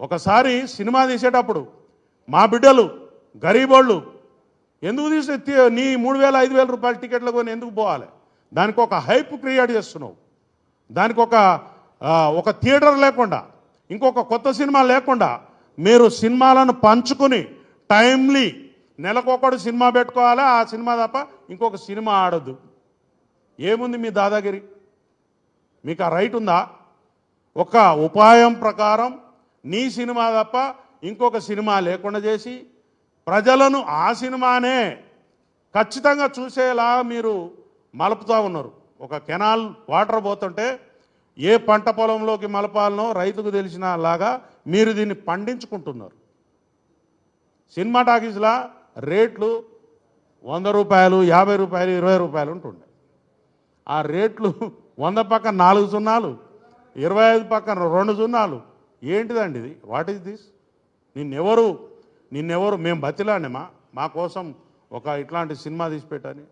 ఒకసారి సినిమా తీసేటప్పుడు మా బిడ్డలు గరీబోళ్ళు ఎందుకు తీసి నీ 3,000-5,000 రూపాయల టికెట్లు కొని ఎందుకు పోవాలి? దానికి ఒక హైప్ క్రియేట్ చేస్తున్నావు. దానికి ఒక థియేటర్ లేకుండా, ఇంకొక కొత్త సినిమా లేకుండా మీరు సినిమాలను పంచుకుని టైమ్లీ నెలకొకడు సినిమా పెట్టుకోవాలి. ఆ సినిమా తప్ప ఇంకొక సినిమా ఆడొద్దు. ఏముంది మీ దాదాగిరి? మీకు ఆ రైట్ ఉందా? ఒక ఉపాయం ప్రకారం నీ సినిమా తప్ప ఇంకొక సినిమా లేకుండా చేసి ప్రజలను ఆ సినిమానే ఖచ్చితంగా చూసేలా మీరు మలుపుతూ ఉన్నారు. ఒక కెనాల్ వాటర్ పోతుంటే ఏ పంట పొలంలోకి మలపాలనో రైతుకు తెలిసిన లాగా మీరు దీన్ని పండించుకుంటున్నారు. సినిమా టాకీస్లా రేట్లు 100 రూపాయలు, 50 రూపాయలు, 20 రూపాయలు ఉంటుండే. ఆ రేట్లు 100 పక్కన 4 సున్నాలు, 25 పక్కన 2 సున్నాలు. ఏంటిదండి ఇది? What is this? నిన్నెవరు మేము బతిలాండమా మా కోసం ఒక ఇట్లాంటి సినిమా తీసి పెట్టని?